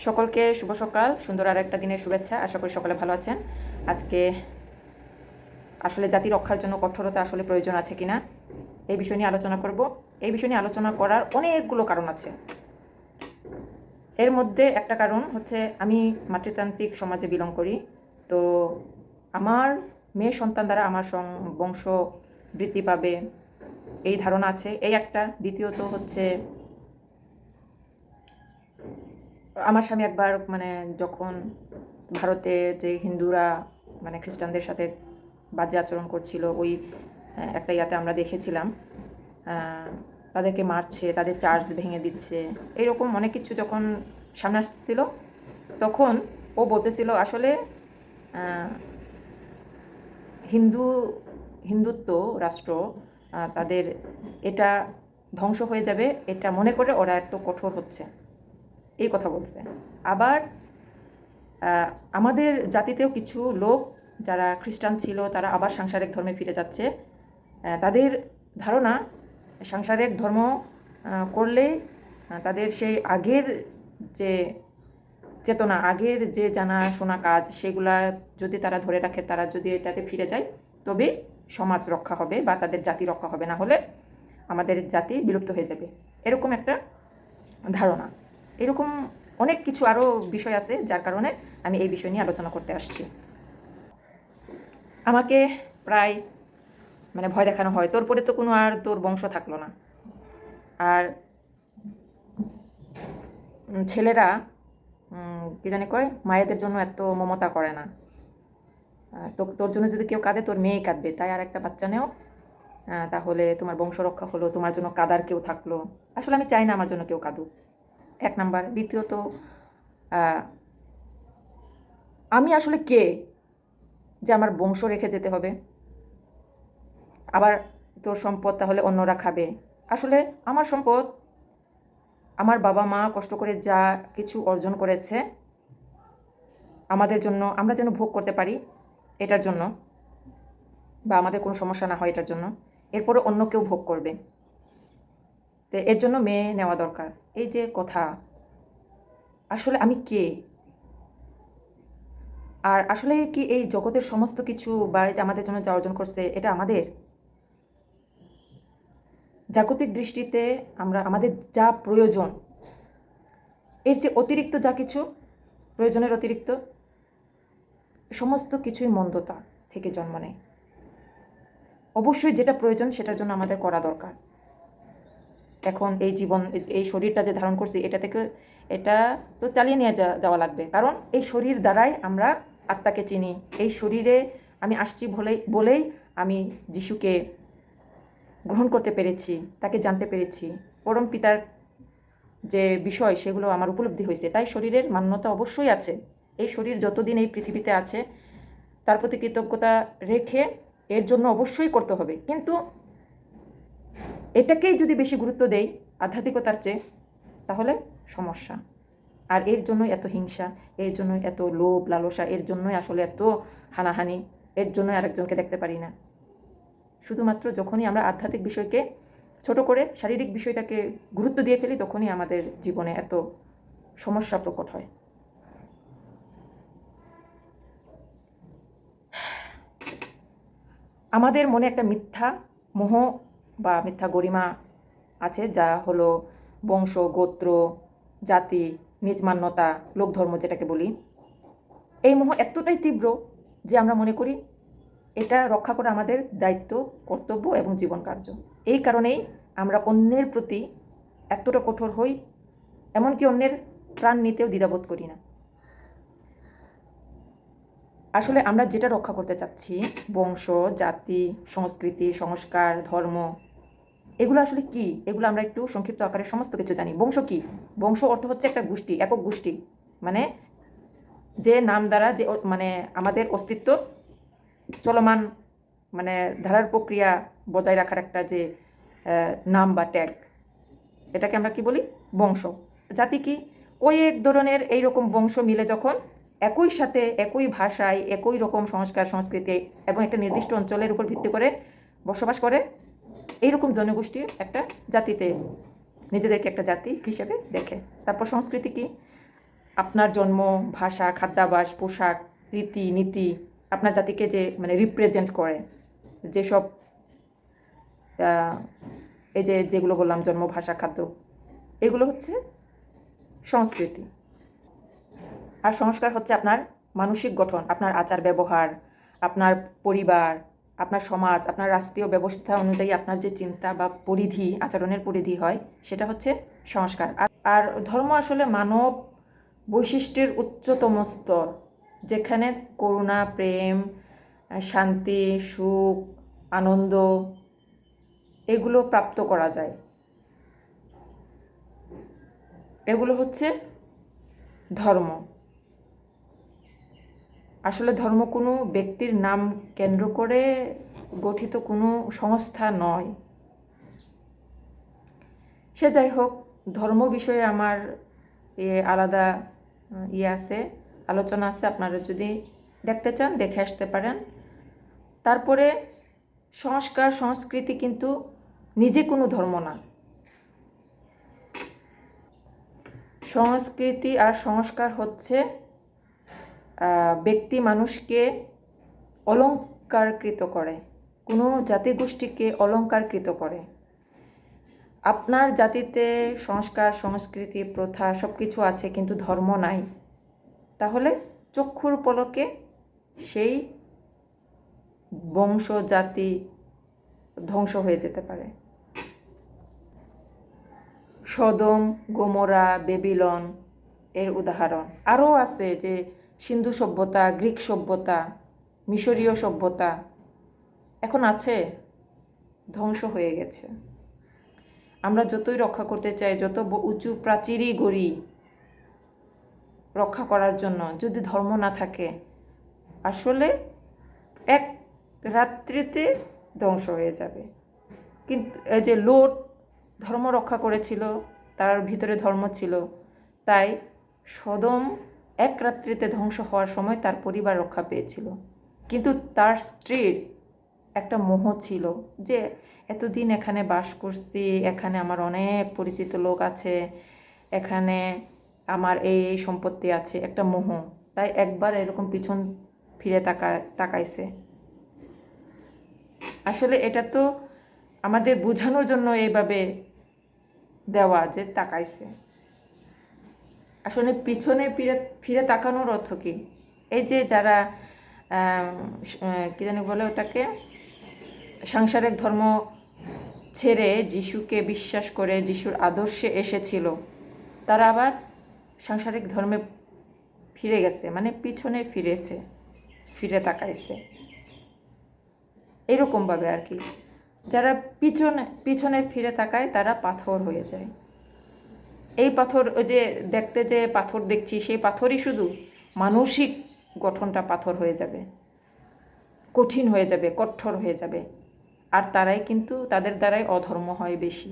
সকলকে শুভ সকাল, সুন্দর আর একটা দিনের শুভেচ্ছা। আশা করি সকলে ভালো আছেন। আজকে আসলে জাতি রক্ষার জন্য কঠোরতা আসলে প্রয়োজন আছে কিনা এই বিষয় নিয়ে আলোচনা করব। এই বিষয় নিয়ে আলোচনা করার অনেকগুলো কারণ আছে। এর মধ্যে একটা কারণ হচ্ছে আমি মাতৃতান্ত্রিক সমাজে বিলং করি। তো আমার মেয়ে সন্তান দ্বারা আমার বংশ বৃদ্ধি পাবে এই ধারণা আছে, এই একটা। দ্বিতীয়ত হচ্ছে আমার স্বামী একবার যখন ভারতে যে হিন্দুরা খ্রিস্টানদের সাথে বাজে আচরণ করছিল, ওই একটা ইয়াতে আমরা দেখেছিলাম তাদেরকে মারছে, তাদের চার্চ ভেঙে দিচ্ছে, এইরকম অনেক কিছু যখন সামনে আসছিল, তখন ও বলতেছিল আসলে হিন্দু হিন্দুত্ব রাষ্ট্র তাদের এটা ধ্বংস হয়ে যাবে, এটা মনে করে ওরা এত কঠোর হচ্ছে, এই কথা বলছে। আবার আমাদের জাতিতেও কিছু লোক যারা খ্রিস্টান ছিল তারা আবার সাংসারিক ধর্মে ফিরে যাচ্ছে। তাদের ধারণা সাংসারিক ধর্ম করলে তাদের সেই আগের যে চেতনা, আগের যে জানা শোনা কাজ, সেগুলা যদি তারা ধরে রাখে, তারা যদি এটাতে ফিরে যায়, তবে সমাজ রক্ষা হবে বা তাদের জাতি রক্ষা হবে, না হলে আমাদের জাতি বিলুপ্ত হয়ে যাবে, এরকম একটা ধারণা। এরকম অনেক কিছু আরও বিষয় আছে যার কারণে আমি এই বিষয় নিয়ে আলোচনা করতে আসছি। আমাকে প্রায় ভয় দেখানো হয়, তোর পরে তো কোনো আর তোর বংশ থাকলো না। আর ছেলেরা কি জানি কয়, মায়েদের জন্য এত মমতা করে না। তো তোর জন্য যদি কেউ কাঁদে, তোর মেয়েই কাঁদবে, তাই আর একটা বাচ্চা নেও, তাহলে তোমার বংশ রক্ষা হলো, তোমার জন্য কাদার কেউ থাকলো। আসলে আমি চাই না আমার জন্য কেউ কাঁদুক, এক নাম্বার। দ্বিতীয়ত আমি আসলে কে যে আমার বংশ রেখে যেতে হবে, আবার তোর সম্পদ তাহলে অন্যরা খাবে। আসলে আমার সম্পদ আমার বাবা মা কষ্ট করে যা কিছু অর্জন করেছে আমাদের জন্য, আমরা যেন ভোগ করতে পারি এটার জন্য, বা আমাদের কোনো সমস্যা না হয় এটার জন্য, এরপরে অন্য কেউ ভোগ করবে। তো এর জন্য মেয়ে নেওয়া দরকার, এই যে কথা। আসলে আমি কে? আর আসলে কি এই জগতের সমস্ত কিছু বা এই যে আমাদের জন্য যা অর্জন করছে, এটা আমাদের? জাগতিক দৃষ্টিতে আমরা আমাদের যা প্রয়োজন, এর যে অতিরিক্ত যা কিছু প্রয়োজনের অতিরিক্ত, সমস্ত কিছুই মন্দতা থেকে জন্ম নেয়। অবশ্যই যেটা প্রয়োজন সেটার জন্য আমাদের করা দরকার। এখন এই জীবন, এই শরীরটা যে ধারণ করছি, এটা থেকে এটা তো চালিয়ে নিয়ে যাওয়া লাগবে, কারণ এই শরীর দ্বারাই আমরা আত্মাকে চিনি। এই শরীরে আমি আসছি বলেই আমি যিশুকে গ্রহণ করতে পেরেছি, তাকে জানতে পেরেছি, পরম পিতার যে বিষয় সেগুলো আমার উপলব্ধি হয়েছে। তাই শরীরের মান্যতা অবশ্যই আছে। এই শরীর যতদিন এই পৃথিবীতে আছে তার প্রতি কৃতজ্ঞতা রেখে এর জন্য অবশ্যই করতে হবে। কিন্তু এটাকেই যদি বেশি গুরুত্ব দেই আধ্যাত্মিকতার চেয়ে, তাহলে সমস্যা। আর এর জন্যই এত হিংসা, এর জন্যই এত লোভ লালসা, এর জন্যই আসলে এত হানাহানি, এর জন্যই আরেকজনকে দেখতে পারি না। শুধুমাত্র যখনই আমরা আধ্যাত্মিক বিষয়কে ছোট করে শারীরিক বিষয়টাকে গুরুত্ব দিয়ে ফেলি, তখনই আমাদের জীবনে এত সমস্যা প্রকট হয়। আমাদের মনে একটা মিথ্যা মোহ বা মিথ্যা গরিমা আছে, যা হলো বংশ, গোত্র, জাতি, নিজ মান্যতা, লোকধর্ম যেটাকে বলি। এই মোহ এতটাই তীব্র যে আমরা মনে করি এটা রক্ষা করা আমাদের দায়িত্ব, কর্তব্য এবং জীবন কার্য। এই কারণেই আমরা অন্যের প্রতি এতটা কঠোর হই, এমনকি অন্যের প্রাণ নিতেও দ্বিধাবোধ করি না। আসলে আমরা যেটা রক্ষা করতে চাচ্ছি, বংশ, জাতি, সংস্কৃতি, সংস্কার, ধর্ম, এগুলো আসলে কি? এগুলো আমরা একটু সংক্ষিপ্ত আকারে সমস্ত কিছু জানি। বংশ কি? বংশ অর্থ হচ্ছে একটা গোষ্ঠী, একক গোষ্ঠী, মানে যে নাম দ্বারা যে আমাদের অস্তিত্ব চলমান, ধারার প্রক্রিয়া বজায় রাখার একটা যে নাম বা ট্যাগ, এটাকে আমরা কি বলি? বংশ। জাতি কি? কয়েক ধরনের এইরকম বংশ মিলে যখন একই সাথে, একই ভাষায়, একই রকম সংস্কার সংস্কৃতি এবং একটা নির্দিষ্ট অঞ্চলের উপর ভিত্তি করে বসবাস করে, এইরকম জনগোষ্ঠী একটা জাতিতে নিজেদেরকে একটা জাতি হিসেবে দেখে। তারপর সংস্কৃতি কি? আপনার জন্ম, ভাষা, খাদ্যাভ্যাস, পোশাক, রীতি নীতি আপনার জাতিকে যে মানে রিপ্রেজেন্ট করে, যেসব এই যে যেগুলো বললাম, জন্ম, ভাষা, খাদ্য, এগুলো হচ্ছে সংস্কৃতি। আর সংস্কার হচ্ছে আপনার মানসিক গঠন, আপনার আচার ব্যবহার, আপনার পরিবার, আপনার সমাজ, আপনার রাষ্ট্রীয় ব্যবস্থা অনুযায়ী আপনার যে চিন্তা বা পরিধি, আচরণের পরিধি হয়, সেটা হচ্ছে সংস্কার। আর ধর্ম আসলে মানব বৈশিষ্ট্যের উচ্চতম স্তর, যেখানে করুণা, প্রেম, শান্তি, সুখ, আনন্দ এগুলো প্রাপ্ত করা যায়। এগুলো হচ্ছে ধর্ম। আসলে ধর্ম কোনো ব্যক্তির নাম কেন্দ্র করে গঠিত কোনো সংস্থা নয়। সে যাই হোক, ধর্ম বিষয়ে আমার আলাদা আছে, আলোচনা আছে। আপনারা যদি দেখতে চান দেখে আসতে পারেন। তারপরে সংস্কার, সংস্কৃতি কিন্তু নিজে কোনো ধর্ম না। সংস্কৃতি আর সংস্কার হচ্ছে ব্যক্তি মানুষকে অলংকারকৃত করে, কোনো জাতিগোষ্ঠীকে অলংকারকৃত করে। আপনার জাতিতে সংস্কার, সংস্কৃতি, প্রথা সব কিছু আছে, কিন্তু ধর্ম নাই, তাহলে চক্ষুর পলকে সেই বংশ জাতি ধ্বংস হয়ে যেতে পারে। সদম, গোমরা, বেবিলন এর উদাহরণ আরও আছে, যে সিন্ধু সভ্যতা, গ্রিক সভ্যতা, মিশরীয় সভ্যতা এখন আছে, ধ্বংস হয়ে গেছে। আমরা যতই রক্ষা করতে চাই, যত উঁচু প্রাচীরই গড়ি রক্ষা করার জন্য, যদি ধর্ম না থাকে, আসলে এক রাত্রিতে ধ্বংস হয়ে যাবে। কিন্তু এই যে লোট ধর্ম রক্ষা করেছিল, তার ভিতরে ধর্ম ছিল, তাই সদম এক রাত্রিতে ধ্বংস হওয়ার সময় তার পরিবার রক্ষা পেয়েছিল। কিন্তু তার স্ত্রীর একটা মোহ ছিল যে এতদিন এখানে বাস করছি, এখানে আমার অনেক পরিচিত লোক আছে, এখানে আমার এই সম্পত্তি আছে, একটা মোহ। তাই একবার এরকম পিছন ফিরে তাকাইছে। আসলে এটা তো আমাদের বোঝানোর জন্য এইভাবে দেওয়া যে তাকাইছে। আসলে পিছনে ফিরে ফিরে তাকানোর অর্থ কী? এই যে যারা কী জানি বলে ওটাকে, সাংসারিক ধর্ম ছেড়ে যিশুকে বিশ্বাস করে যিশুর আদর্শে এসেছিল, তারা আবার সাংসারিক ধর্মে ফিরে গেছে, মানে পিছনে ফিরে তাকাইছে, এরকমভাবে আর কি। যারা পিছনে ফিরে তাকায় তারা পাথর হয়ে যায়। এই পাথর, ওই যে দেখতে যে পাথর দেখছি, সেই পাথরই শুধু মানসিক গঠনটা পাথর হয়ে যাবে, কঠিন হয়ে যাবে, কঠোর হয়ে যাবে। আর তারাই কিন্তু, তাদের দ্বারাই অধর্ম হয় বেশি।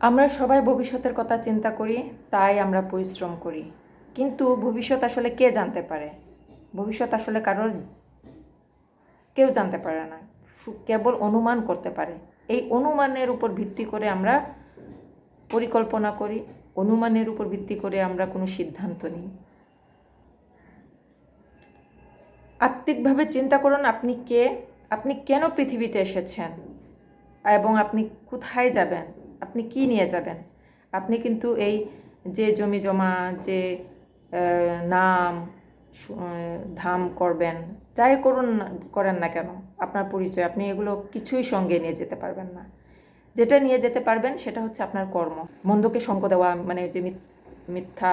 আমরা সবাই ভবিষ্যতের কথা চিন্তা করি, তাই আমরা পরিশ্রম করি। কিন্তু ভবিষ্যৎ আসলে কে জানতে পারে? ভবিষ্যৎ আসলে কেউ জানতে পারে না, কেবল অনুমান করতে পারে। এই অনুমানের উপর ভিত্তি করে আমরা পরিকল্পনা করি, অনুমানের উপর ভিত্তি করে আমরা কোনো সিদ্ধান্ত নিই। আত্মিকভাবে চিন্তা করুন, আপনি কে, আপনি কেন পৃথিবীতে এসেছেন, এবং আপনি কোথায় যাবেন, আপনি কি নিয়ে যাবেন। আপনি কিন্তু এই যে জমি জমা, যে নাম ধাম করবেন, যাই করেন না কেন, আপনার পরিচয়, আপনি এগুলো কিছুই সঙ্গে নিয়ে যেতে পারবেন না। যেটা নিয়ে যেতে পারবেন সেটা হচ্ছে আপনার কর্ম। মন্দকে সঙ্গ দেওয়া, মানে যে মিথ্যা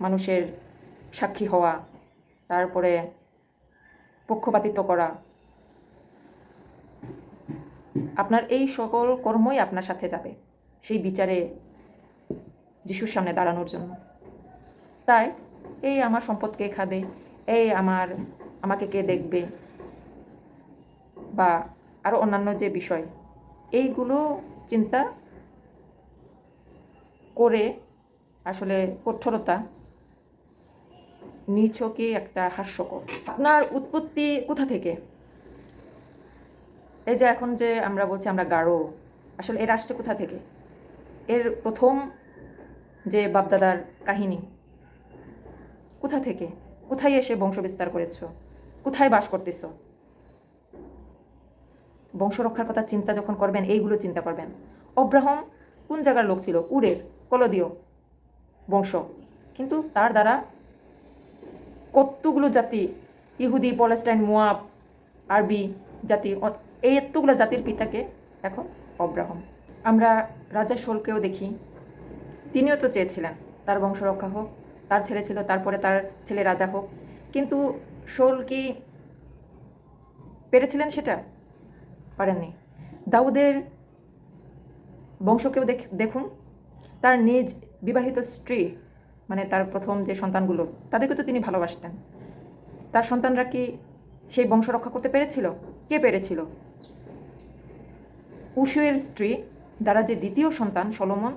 মানুষের সাক্ষী হওয়া, তারপরে পক্ষপাতিত্ব করা, আপনার এই সকল কর্মই আপনার সাথে যাবে সেই বিচারে যিশুর সামনে দাঁড়ানোর জন্য। তাই এই আমার সম্পদ কে খাবে, এই আমাকে কে দেখবে, বা আরও অন্যান্য যে বিষয়, এইগুলো চিন্তা করে আসলে কঠোরতা নিছকই একটা হাস্যকর। আপনার উৎপত্তি কোথা থেকে? এই যে এখন যে আমরা বলছি আমরা গাঢ়, আসলে এর আসছে কোথা থেকে? এর প্রথম যে বাপদাদার কাহিনী, কোথা থেকে, কোথায় এসে বংশ বিস্তার করেছ, কোথায় বাস করতেছ? বংশ রক্ষার কথা চিন্তা যখন করবেন, এইগুলো চিন্তা করবেন। অব্রাহম কোন জায়গার লোক ছিল? উরের, কলদীয় বংশ, কিন্তু তার দ্বারা কতগুলো জাতি, ইহুদি, পলেস্টাইন, মোয়াব, আরবি জাতি, এই এতগুলো জাতির পিতাকে এখন অব্রাহম। আমরা রাজা শোলকেও দেখি, তিনিও তো চেয়েছিলেন তার বংশ রক্ষা হোক, তার ছেলে ছিল, তারপরে তার ছেলে রাজা হোক, কিন্তু শোল কি পেরেছিলেন সেটা? পারেননি। দাউদের বংশকেও দেখুন, তার নিজ বিবাহিত স্ত্রী, মানে তার প্রথম যে সন্তানগুলো, তাদেরকে তো তিনি ভালোবাসতেন। তার সন্তানরা কি সেই বংশ রক্ষা করতে পেরেছিল? কে পেরেছিল? উশিয়ের স্ত্রী দ্বারা যে দ্বিতীয় সন্তান সলোমন,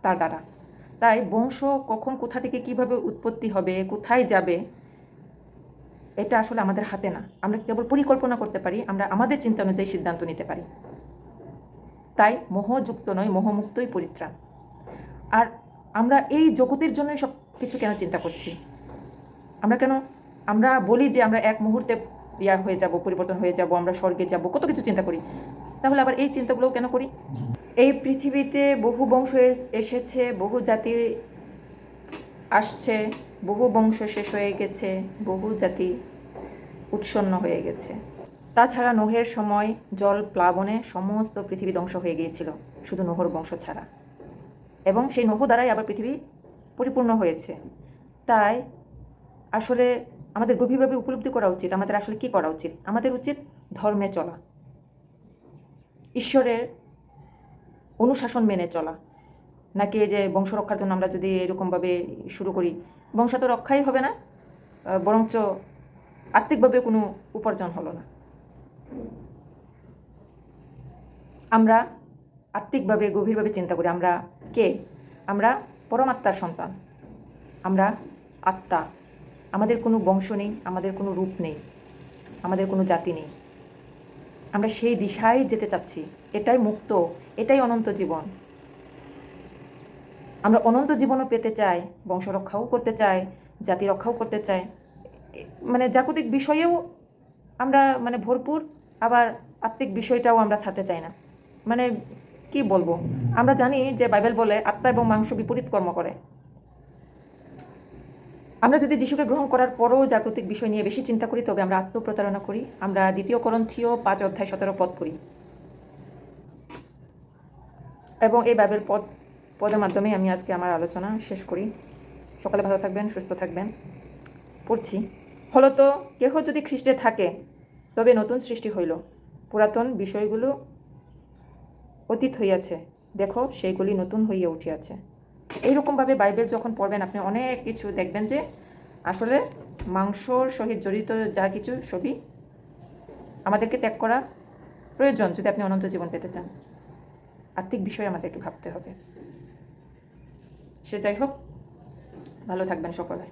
তার দ্বারা। তাই বংশ কখন কোথা থেকে কিভাবে উৎপত্তি হবে, কোথায় যাবে, এটা আসলে আমাদের হাতে না। আমরা কেবল পরিকল্পনা করতে পারি, আমরা আমাদের চিন্তা অনুযায়ী সিদ্ধান্ত নিতে পারি। তাই মোহযুক্ত নয়, মোহমুক্তই পরিত্রাণ। আর আমরা এই জগতের জন্যই সব কিছু কেন চিন্তা করছি? আমরা বলি যে আমরা এক মুহূর্তে হয়ে যাব, পরিবর্তন হয়ে যাব, আমরা স্বর্গে যাব, কত কিছু চিন্তা করি। তাহলে আবার এই চিন্তাগুলোও কেন করি? এই পৃথিবীতে বহু বংশ এসেছে, বহু জাতি আসছে, বহু বংশ শেষ হয়ে গেছে, বহু জাতি উৎসন্ন হয়ে গেছে। তাছাড়া নোহের সময় জল প্লাবনে সমস্ত পৃথিবী ধ্বংস হয়ে গিয়েছিল, শুধু নোহর বংশ ছাড়া। এবং সেই নোহ দ্বারাই আবার পৃথিবী পরিপূর্ণ হয়েছে। তাই আসলে আমাদের গভীরভাবে উপলব্ধি করা উচিত, আমাদের আসলে কি করা উচিত। আমাদের উচিত ধর্মে চলা, ঈশ্বরের অনুশাসন মেনে চলা, নাকি যে বংশ রক্ষার জন্য আমরা যদি এরকমভাবে শুরু করি, বংশ তো রক্ষাই হবে না, বরঞ্চ আত্মিকভাবে কোনো উপার্জন হলো না। আমরা আত্মিকভাবে গভীরভাবে চিন্তা করি, আমরা কে? আমরা পরমাত্মার সন্তান, আমরা আত্মা। আমাদের কোনো বংশ নেই, আমাদের কোনো রূপ নেই, আমাদের কোনো জাতি নেই। আমরা সেই দিশায় যেতে চাচ্ছি, এটাই মুক্ত, এটাই অনন্ত জীবন। আমরা অনন্ত জীবনও পেতে চাই, বংশ রক্ষাও করতে চাই, জাতি রক্ষাও করতে চাই, মানে জাগতিক বিষয়েও আমরা ভরপুর, আবার আত্মিক বিষয়টাও আমরা ছাড়তে চাই না। মানে কি বলবো, আমরা জানি যে বাইবেল বলে আত্মা এবং মাংস বিপরীত কর্ম করে। আমরা যদি যিশুকে গ্রহণ করার পরও জাগতিক বিষয় নিয়ে বেশি চিন্তা করি, তবে আমরা আত্মপ্রতারণা করি। আমরা 2 করন্থীয় 5:17 পদ পড়ি, এবং এই বাইবেল পদের মাধ্যমে আমি আজকে আমার আলোচনা শেষ করি। সকালে ভালো থাকবেন, সুস্থ থাকবেন। পড়ছি, ফলত কেহ যদি খ্রিস্টে থাকে, তবে নতুন সৃষ্টি হইল, পুরাতন বিষয়গুলো অতীত হইয়াছে, দেখো সেইগুলি নতুন হইয়া উঠিয়াছে। এইরকমভাবে বাইবেল যখন পড়বেন, আপনি অনেক কিছু দেখবেন যে আসলে মাংসর সহিত জড়িত যা কিছু সবই আমাদেরকে ত্যাগ করা প্রয়োজন, যদি আপনি অনন্ত জীবন পেতে চান। আত্মিক বিষয়ে আমাদেরকে ভাবতে হবে। সে যাই হোক, ভালো থাকবেন সকলে।